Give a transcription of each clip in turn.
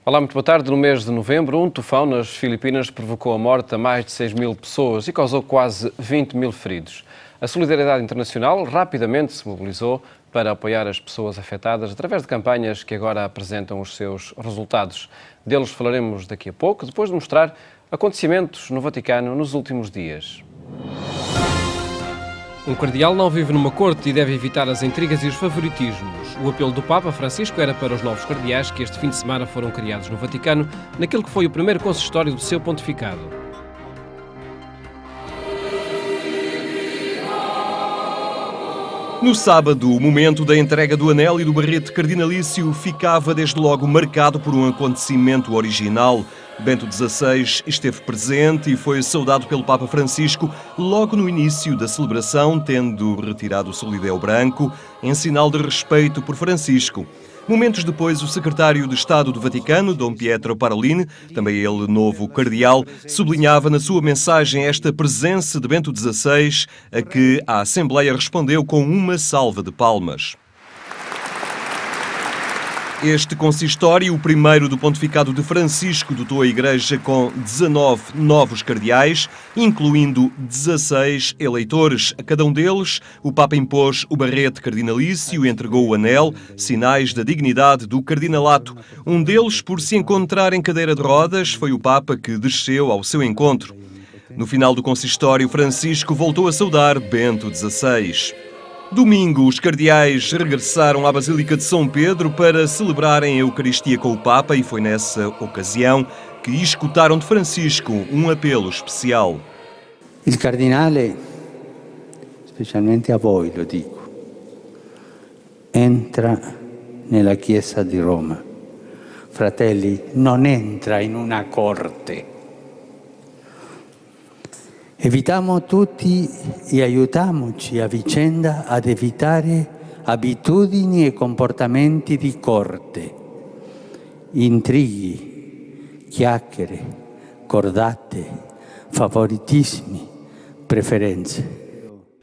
Olá, muito boa tarde. No mês de novembro, um tufão nas Filipinas provocou a morte a mais de 6.000 pessoas e causou quase 20.000 feridos. A solidariedade internacional rapidamente se mobilizou para apoiar as pessoas afetadas através de campanhas que agora apresentam os seus resultados. Deles falaremos daqui a pouco, depois de mostrar acontecimentos no Vaticano nos últimos dias. Um cardeal não vive numa corte e deve evitar as intrigas e os favoritismos. O apelo do Papa Francisco era para os novos cardeais que este fim de semana foram criados no Vaticano, naquele que foi o primeiro consistório do seu pontificado. No sábado, o momento da entrega do anel e do barrete cardinalício ficava desde logo marcado por um acontecimento original. Bento XVI esteve presente e foi saudado pelo Papa Francisco logo no início da celebração, tendo retirado o solideu branco em sinal de respeito por Francisco. Momentos depois, o secretário de Estado do Vaticano, Dom Pietro Parolin, também ele novo cardeal, sublinhava na sua mensagem esta presença de Bento XVI, a que a Assembleia respondeu com uma salva de palmas. Este consistório, o primeiro do pontificado de Francisco, dotou a Igreja com 19 novos cardeais, incluindo 16 eleitores. A cada um deles, o Papa impôs o barrete cardinalício e entregou o anel, sinais da dignidade do cardinalato. Um deles, por se encontrar em cadeira de rodas, foi o Papa que desceu ao seu encontro. No final do consistório, Francisco voltou a saudar Bento XVI. Domingo, os cardeais regressaram à Basílica de São Pedro para celebrarem a Eucaristia com o Papa e foi nessa ocasião que escutaram de Francisco um apelo especial. Il cardinale, specialmente a voi lo dico, entra nella Chiesa di Roma. Fratelli, non entra in una corte. Evitiamo tutti e aiutiamoci a vicenda ad evitare abitudini e comportamenti di corte, intrighi, chiacchiere, cordate, favoritismi, preferenze.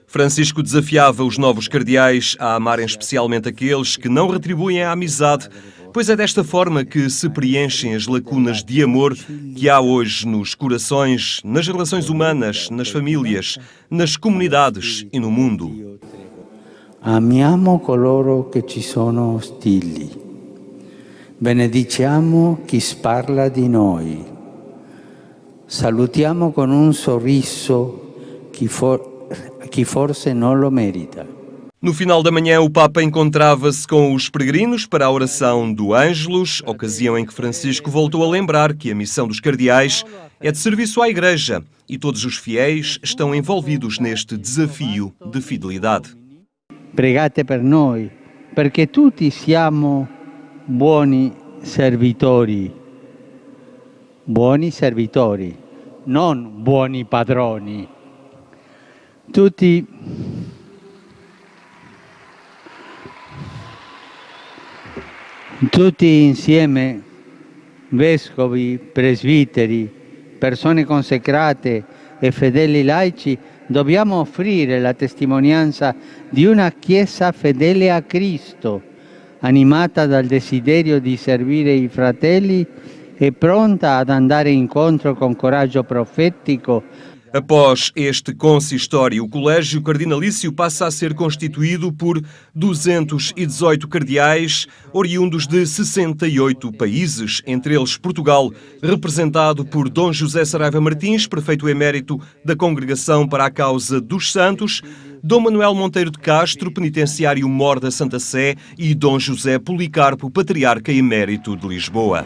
Francisco desafiava os novos cardeais a amarem especialmente aqueles que não retribuem a amizade, pois é desta forma que se preenchem as lacunas de amor que há hoje nos corações, nas relações humanas, nas famílias, nas comunidades e no mundo. Amiamo coloro che ci sono ostili. Benediciamo chi sparla di noi. Salutiamo con un sorriso chi forse non lo merita. No final da manhã, o Papa encontrava-se com os peregrinos para a oração do Ângelus, ocasião em que Francisco voltou a lembrar que a missão dos cardeais é de serviço à Igreja e todos os fiéis estão envolvidos neste desafio de fidelidade. Pregate per noi, perché tutti siamo buoni servitori, non buoni padroni. Tutti insieme, vescovi, presbiteri, persone consacrate e fedeli laici, dobbiamo offrire la testimonianza di una Chiesa fedele a Cristo, animata dal desiderio di servire i fratelli e pronta ad andare incontro con coraggio profetico. Após este consistório, o Colégio Cardinalício passa a ser constituído por 218 cardeais, oriundos de 68 países, entre eles Portugal, representado por Dom José Saraiva Martins, prefeito emérito da Congregação para a Causa dos Santos, Dom Manuel Monteiro de Castro, penitenciário Mor da Santa Sé, e Dom José Policarpo, patriarca emérito de Lisboa.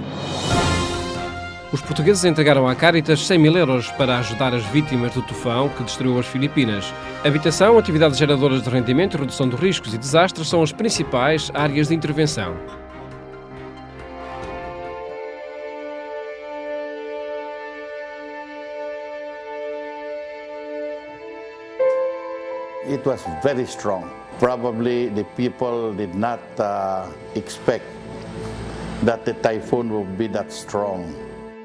Os portugueses entregaram à Caritas 100.000 euros para ajudar as vítimas do tufão que destruiu as Filipinas. Habitação, atividades geradoras de rendimento, redução de riscos e desastres são as principais áreas de intervenção. It was very strong. Probably the people did not expect that the typhoon would be that strong.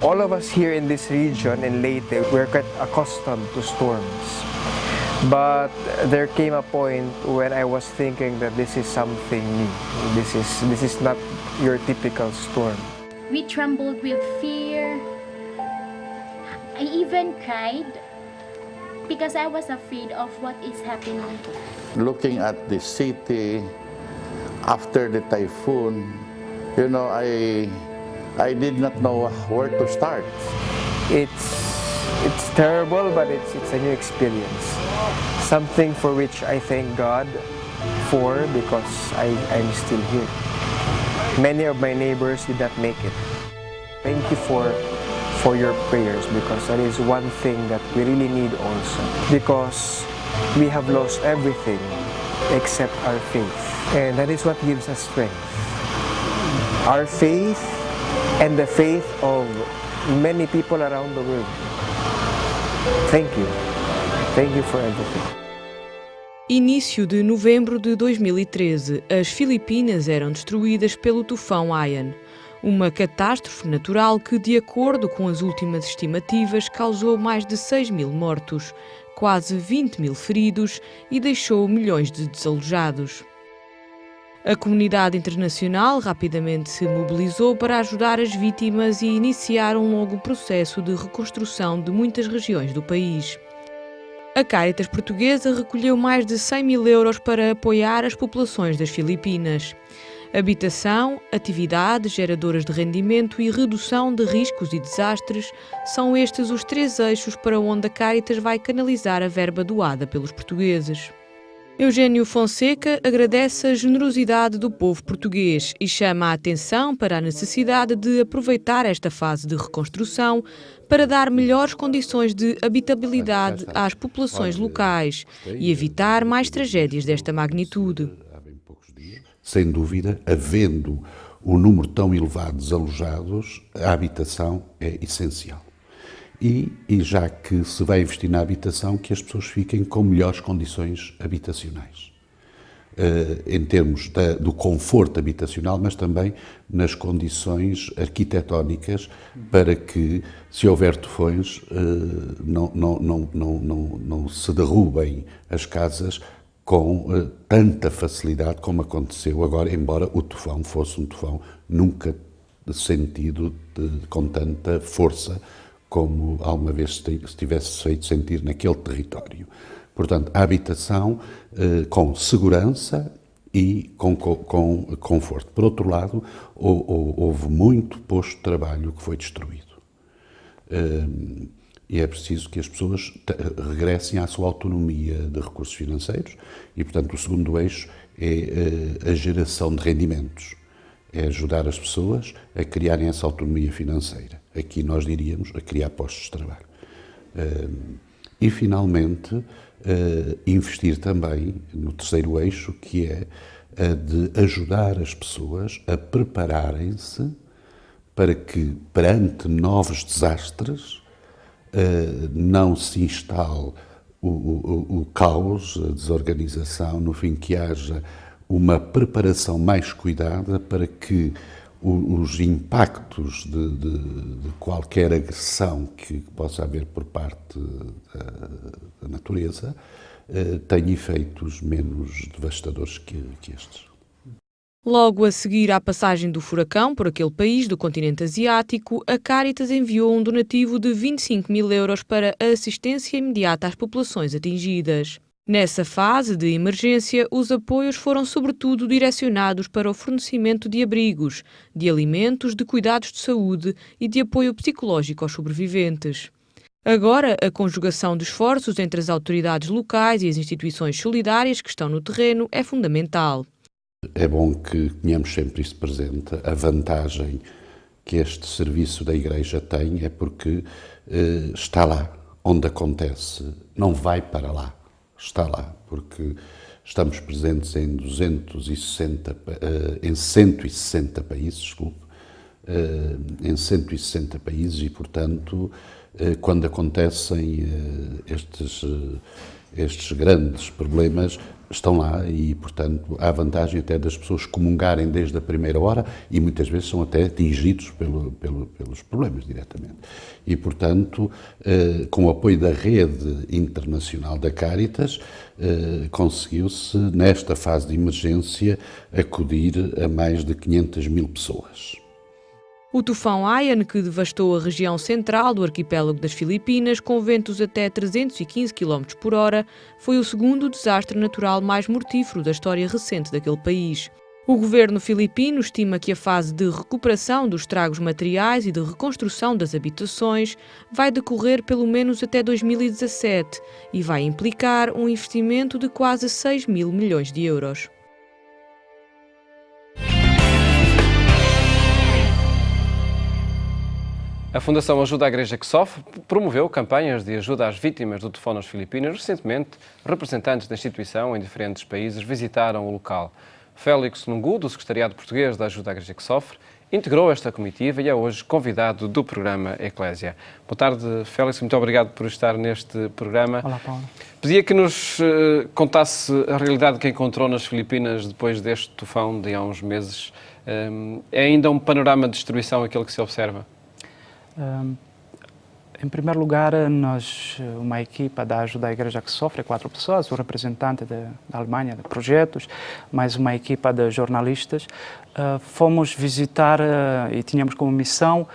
All of us here in this region in Leyte, we're quite accustomed to storms. But there came a point when I was thinking that this is something new. This is not your typical storm. We trembled with fear. I even cried because I was afraid of what is happening. Looking at the city after the typhoon, you know, I did not know where to start. It's terrible, but it's a new experience. Something for which I thank God for, because I'm still here. Many of my neighbors did not make it. Thank you for your prayers, because that is one thing that we really need also. Because we have lost everything except our faith. And that is what gives us strength. Our faith and the faith of many people around the world. Thank you. Thank you for everything. Início de novembro de 2013, as Filipinas eram destruídas pelo tufão Haiyan, uma catástrofe natural que, de acordo com as últimas estimativas, causou mais de 6.000 mortos, quase 20.000 feridos e deixou milhões de desalojados. A comunidade internacional rapidamente se mobilizou para ajudar as vítimas e iniciar um longo processo de reconstrução de muitas regiões do país. A Caritas Portuguesa recolheu mais de 100.000 euros para apoiar as populações das Filipinas. Habitação, atividades geradoras de rendimento e redução de riscos e desastres são estes os 3 eixos para onde a Caritas vai canalizar a verba doada pelos portugueses. Eugênio Fonseca agradece a generosidade do povo português e chama a atenção para a necessidade de aproveitar esta fase de reconstrução para dar melhores condições de habitabilidade às populações locais e evitar mais tragédias desta magnitude. Sem dúvida, havendo um número tão elevado de desalojados, a habitação é essencial. E já que se vai investir na habitação, que as pessoas fiquem com melhores condições habitacionais. Em termos do conforto habitacional, mas também nas condições arquitetónicas, para que, se houver tufões, não se derrubem as casas com tanta facilidade como aconteceu agora, embora o tufão fosse um tufão nunca sentido com tanta força como alguma vez se tivesse feito sentir naquele território. Portanto, a habitação com segurança e com conforto. Por outro lado, houve muito posto de trabalho que foi destruído. E é preciso que as pessoas regressem à sua autonomia de recursos financeiros e, portanto, o segundo eixo é a geração de rendimentos. É ajudar as pessoas a criarem essa autonomia financeira. Aqui nós diríamos a criar postos de trabalho. E, finalmente, investir também no terceiro eixo, que é a de ajudar as pessoas a prepararem-se para que, perante novos desastres, não se instale o caos, a desorganização, no fim, que haja uma preparação mais cuidada para que os impactos de qualquer agressão que possa haver por parte da natureza tenham efeitos menos devastadores que estes. Logo a seguir à passagem do furacão por aquele país do continente asiático, a Caritas enviou um donativo de 25.000 euros para a assistência imediata às populações atingidas. Nessa fase de emergência, os apoios foram sobretudo direcionados para o fornecimento de abrigos, de alimentos, de cuidados de saúde e de apoio psicológico aos sobreviventes. Agora, a conjugação de esforços entre as autoridades locais e as instituições solidárias que estão no terreno é fundamental. É bom que tenhamos sempre isso presente. A vantagem que este serviço da Igreja tem é porque está lá, onde acontece, não vai para lá, está lá, porque estamos presentes em 160 países, desculpe, em 160 países e, portanto, quando acontecem estes grandes problemas, estão lá e, portanto, há a vantagem até das pessoas comungarem desde a primeira hora e muitas vezes são até atingidos pelos problemas diretamente. E, portanto, com o apoio da rede internacional da Caritas, conseguiu-se, nesta fase de emergência, acudir a mais de 500.000 pessoas. O tufão Haiyan, que devastou a região central do arquipélago das Filipinas, com ventos até 315 km por hora, foi o segundo desastre natural mais mortífero da história recente daquele país. O governo filipino estima que a fase de recuperação dos estragos materiais e de reconstrução das habitações vai decorrer pelo menos até 2017 e vai implicar um investimento de quase 6 mil milhões de euros. A Fundação Ajuda à Igreja que Sofre promoveu campanhas de ajuda às vítimas do tufão nas Filipinas. Recentemente, representantes da instituição em diferentes países visitaram o local. Félix Nungu, do Secretariado Português da Ajuda à Igreja que Sofre, integrou esta comitiva e é hoje convidado do programa Eclésia. Boa tarde, Félix. Muito obrigado por estar neste programa. Olá, Paulo. Pedia que nos contasse a realidade que encontrou nas Filipinas depois deste tufão de há uns meses. É ainda um panorama de destruição aquele que se observa? Em primeiro lugar, nós, uma equipa da Ajuda à Igreja que Sofre, 4 pessoas, o representante da Alemanha de projetos, mais uma equipa de jornalistas, fomos visitar e tínhamos como missão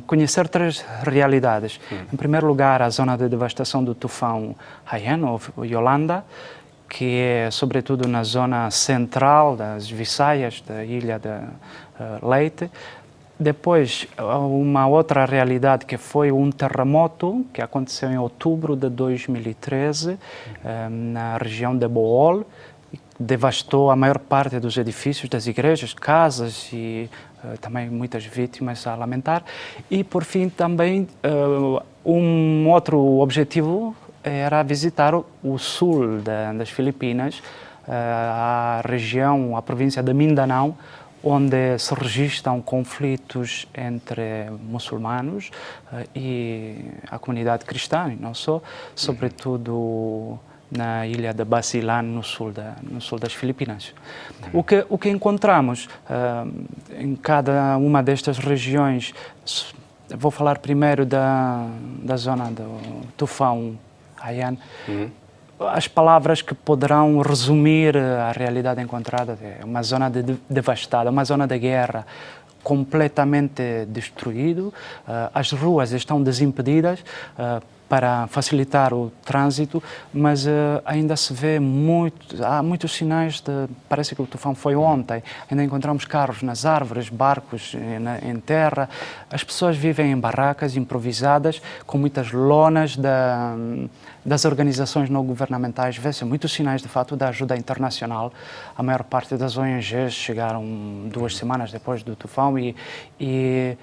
conhecer 3 realidades. Em primeiro lugar, a zona de devastação do tufão Haiyan, ou Yolanda, que é sobretudo na zona central das Visayas, da ilha de Leyte. Depois, uma outra realidade que foi um terremoto que aconteceu em outubro de 2013 na região de Bohol, devastou a maior parte dos edifícios, das igrejas, casas e também muitas vítimas a lamentar. E, por fim, também um outro objetivo era visitar o sul das Filipinas, a região, a província de Mindanao, onde se registram conflitos entre muçulmanos e a comunidade cristã, e não só, sobretudo na ilha de Basilan, no sul das Filipinas. O que encontramos em cada uma destas regiões, vou falar primeiro da zona do tufão Haiyan. As palavras que poderão resumir a realidade encontrada é uma zona devastada, uma zona de guerra, completamente destruído. As ruas estão desimpedidas para facilitar o trânsito, mas ainda se vê há muitos sinais parece que o tufão foi ontem. Ainda encontramos carros nas árvores, barcos em terra. As pessoas vivem em barracas improvisadas, com muitas lonas das organizações não governamentais. Vê-se muitos sinais, de fato, da ajuda internacional. A maior parte das ONGs chegaram 2 semanas depois do tufão e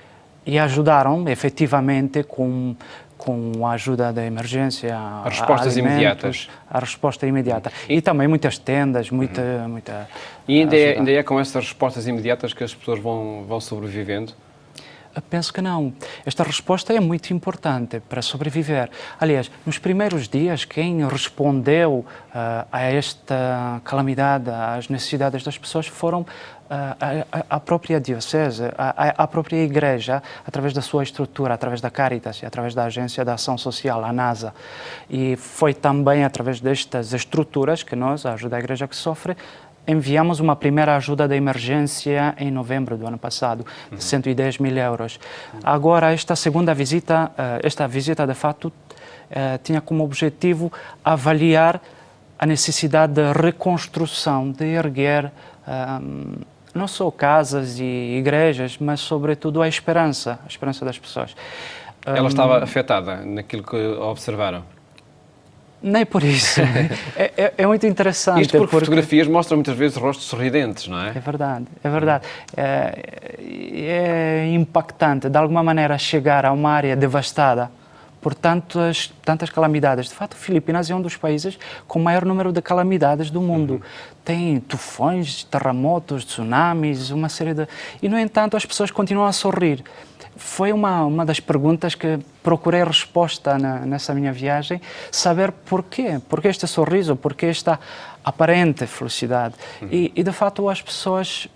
ajudaram, efetivamente, com a ajuda da emergência, as respostas imediatas. A resposta imediata. E também muitas tendas, muita E ainda é com essas respostas imediatas que as pessoas vão sobrevivendo? Penso que não. Esta resposta é muito importante para sobreviver. Aliás, nos primeiros dias, quem respondeu a esta calamidade, às necessidades das pessoas, foram a própria diocese, a própria igreja, através da sua estrutura, através da Caritas e através da Agência de Ação Social, a NASA. E foi também através destas estruturas que nós, a Ajuda à Igreja que Sofre, enviamos uma primeira ajuda de emergência em novembro do ano passado, de 110 mil euros. Agora, esta segunda visita, de fato, tinha como objetivo avaliar a necessidade de reconstrução, de erguer não só casas e igrejas, mas, sobretudo, a esperança das pessoas. Ela estava afetada naquilo que observaram? Nem por isso. É muito interessante. Isto porque fotografias mostram muitas vezes rostos sorridentes, não é? É verdade, é verdade. É impactante, de alguma maneira, chegar a uma área devastada por tantas calamidades. De fato, Filipinas é um dos países com o maior número de calamidades do mundo. Tem tufões, terremotos, tsunamis, uma série de... E, no entanto, as pessoas continuam a sorrir. Foi uma das perguntas que procurei resposta nessa minha viagem, saber porquê este sorriso, porquê esta aparente felicidade. E de fato, as pessoas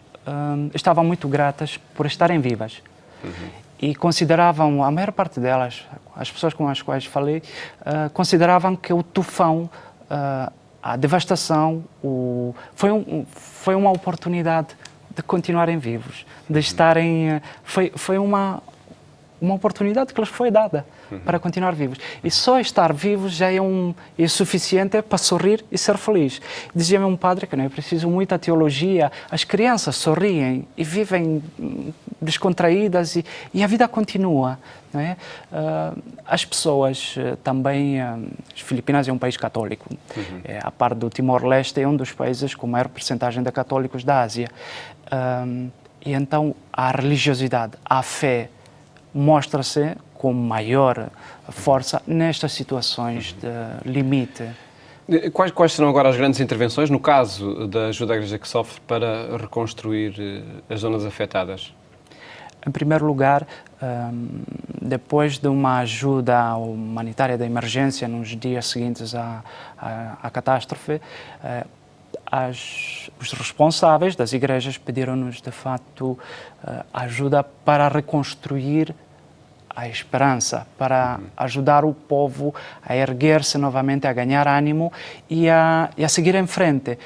estavam muito gratas por estarem vivas. E consideravam, a maior parte delas, as pessoas com as quais falei, consideravam que o tufão, a devastação, foi uma oportunidade de continuarem vivos, de estarem... Foi uma oportunidade que lhes foi dada para continuar vivos. E só estar vivos já é suficiente para sorrir e ser feliz. Dizia-me um padre que não é preciso muita teologia, as crianças sorriem e vivem descontraídas e a vida continua. Não é? As pessoas também... As Filipinas é um país católico. A par do Timor-Leste, é um dos países com maior percentagem de católicos da Ásia. E então a religiosidade, a fé, mostra-se com maior força nestas situações de limite. Quais serão agora as grandes intervenções, no caso da ajuda à Igreja que Sofre, para reconstruir as zonas afetadas? Em primeiro lugar, depois de uma ajuda humanitária de emergência nos dias seguintes à catástrofe, os responsáveis das igrejas pediram-nos, de facto, ajuda para reconstruir a esperança, para ajudar o povo a erguer-se novamente, a ganhar ânimo e a seguir em frente.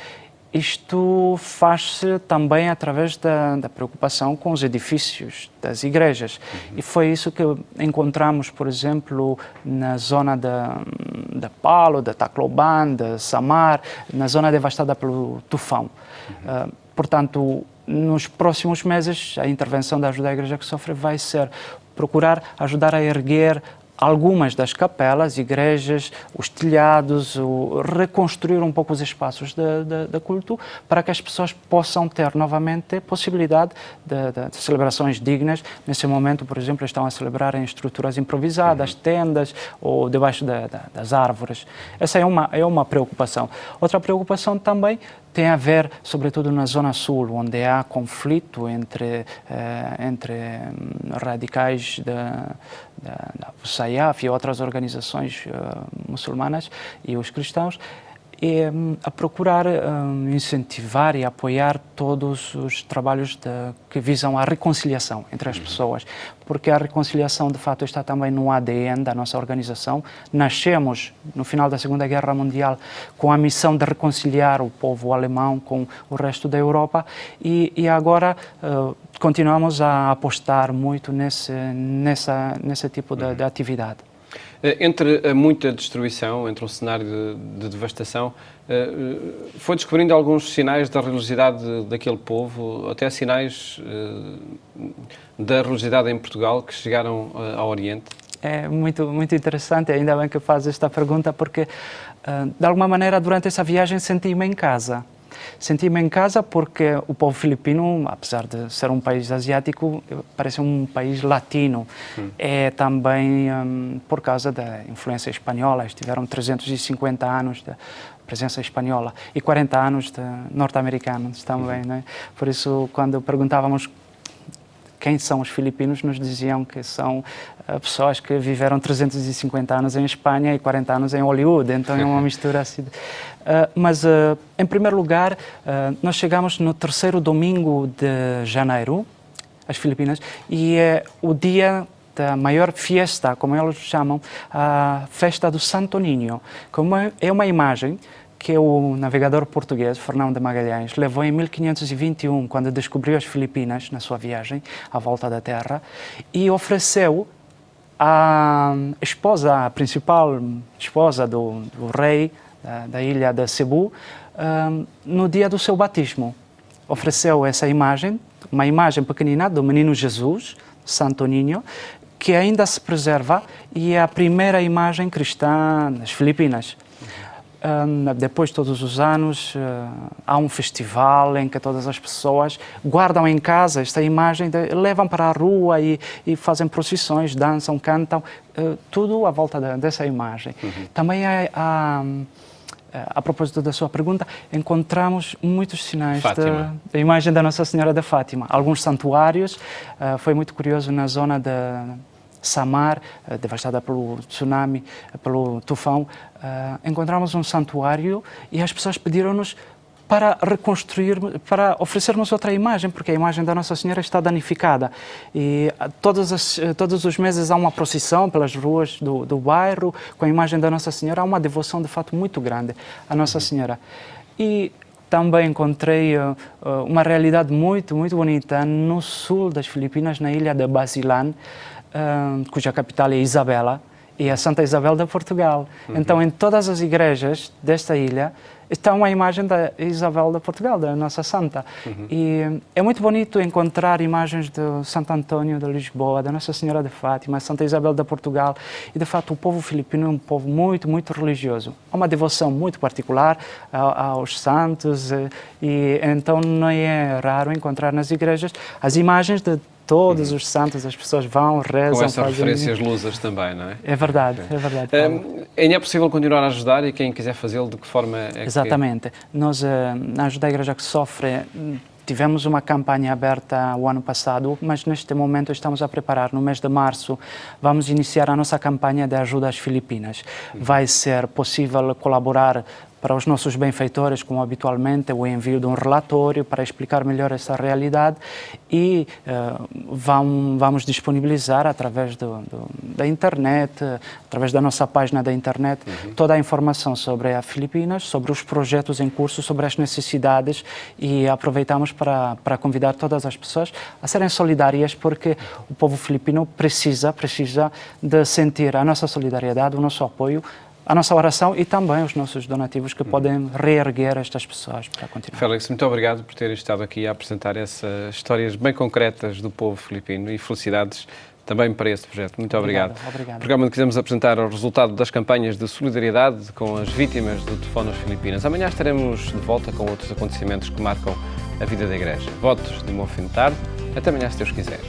Isto faz-se também através da preocupação com os edifícios das igrejas. E foi isso que encontramos, por exemplo, na zona de Palo, de Tacloban, de Samar, na zona devastada pelo tufão. Portanto, nos próximos meses, a intervenção da ajuda à Igreja que Sofre vai ser procurar ajudar a erguer algumas das capelas, igrejas, os telhados, reconstruir um pouco os espaços de culto para que as pessoas possam ter novamente possibilidade de celebrações dignas. Nesse momento, por exemplo, estão a celebrar em estruturas improvisadas, tendas ou debaixo das árvores. Essa é uma preocupação. Outra preocupação também tem a ver, sobretudo na zona sul, onde há conflito entre radicais da Abu Sayyaf e outras organizações muçulmanas e os cristãos, a procurar incentivar e apoiar todos os trabalhos que visam a reconciliação entre as pessoas, porque a reconciliação, de fato, está também no ADN da nossa organização. Nascemos, no final da Segunda Guerra Mundial, com a missão de reconciliar o povo alemão com o resto da Europa e agora continuamos a apostar muito nesse tipo de atividade. Entre muita destruição, entre um cenário de devastação, foi descobrindo alguns sinais da religiosidade daquele povo, até sinais da religiosidade em Portugal que chegaram ao Oriente? É muito interessante, ainda bem que faz esta pergunta, porque, de alguma maneira, durante essa viagem senti-me em casa. Senti-me em casa porque o povo filipino, apesar de ser um país asiático, parece um país latino. É também por causa da influência espanhola. Estiveram 350 anos de presença espanhola e 40 anos de norte-americanos também, né? Por isso, quando perguntávamos quem são os filipinos, nos diziam que são pessoas que viveram 350 anos em Espanha e 40 anos em Hollywood, então é uma mistura assim. Mas, em primeiro lugar, nós chegamos no terceiro domingo de janeiro, às Filipinas, e é o dia da maior fiesta, como eles chamam, a festa do Santo Niño, que é uma imagem que o navegador português, Fernão de Magalhães, levou em 1521, quando descobriu as Filipinas, na sua viagem à volta da Terra, e ofereceu à esposa, a principal esposa do rei da ilha de Cebu, no dia do seu batismo. Ofereceu essa imagem, uma imagem pequenina do menino Jesus, Santo Niño, que ainda se preserva e é a primeira imagem cristã nas Filipinas. Depois, todos os anos, há um festival em que todas as pessoas guardam em casa esta imagem, levam para a rua e fazem procissões, dançam, cantam, tudo à volta dessa imagem. Também a propósito da sua pergunta, encontramos muitos sinais da imagem da Nossa Senhora de Fátima. Alguns santuários, foi muito curioso na zona de Samar, devastada pelo tsunami, pelo tufão, encontramos um santuário e as pessoas pediram-nos para reconstruir, para oferecermos outra imagem, porque a imagem da Nossa Senhora está danificada. E todos os meses há uma procissão pelas ruas do bairro com a imagem da Nossa Senhora, há uma devoção de fato muito grande à Nossa Senhora. E também encontrei uma realidade muito bonita no sul das Filipinas, na ilha de Basilan, cuja capital é Isabela, e a Santa Isabel de Portugal. Então, em todas as igrejas desta ilha está uma imagem da Isabel de Portugal, da nossa santa. E é muito bonito encontrar imagens de Santo Antônio de Lisboa, da Nossa Senhora de Fátima, Santa Isabel de Portugal. E, de fato, o povo filipino é um povo muito religioso. Há uma devoção muito particular aos santos, e então não é raro encontrar nas igrejas as imagens de todos os santos, as pessoas vão, rezam. Com essas referências lusas também, não é? É verdade, é verdade. Ainda é possível continuar a ajudar e quem quiser fazê-lo, de que forma é que... Exatamente. Nós, na Ajuda à Igreja que Sofre, tivemos uma campanha aberta o ano passado, mas neste momento estamos a preparar. No mês de março, vamos iniciar a nossa campanha de ajuda às Filipinas. Vai ser possível colaborar para os nossos benfeitores, como habitualmente, o envio de um relatório para explicar melhor essa realidade e vamos disponibilizar através da internet, através da nossa página da internet, toda a informação sobre as Filipinas, sobre os projetos em curso, sobre as necessidades, e aproveitamos para convidar todas as pessoas a serem solidárias, porque o povo filipino precisa de sentir a nossa solidariedade, o nosso apoio, a nossa oração e também os nossos donativos que podem reerguer estas pessoas para continuar. Félix, muito obrigado por ter estado aqui a apresentar essas histórias bem concretas do povo filipino e felicidades também para esse projeto. Muito obrigado. Obrigado. O programa que quisemos apresentar é o resultado das campanhas de solidariedade com as vítimas do tufão nas Filipinas. Amanhã estaremos de volta com outros acontecimentos que marcam a vida da Igreja. Votos de um bom fim de tarde. Até amanhã, se Deus quiser.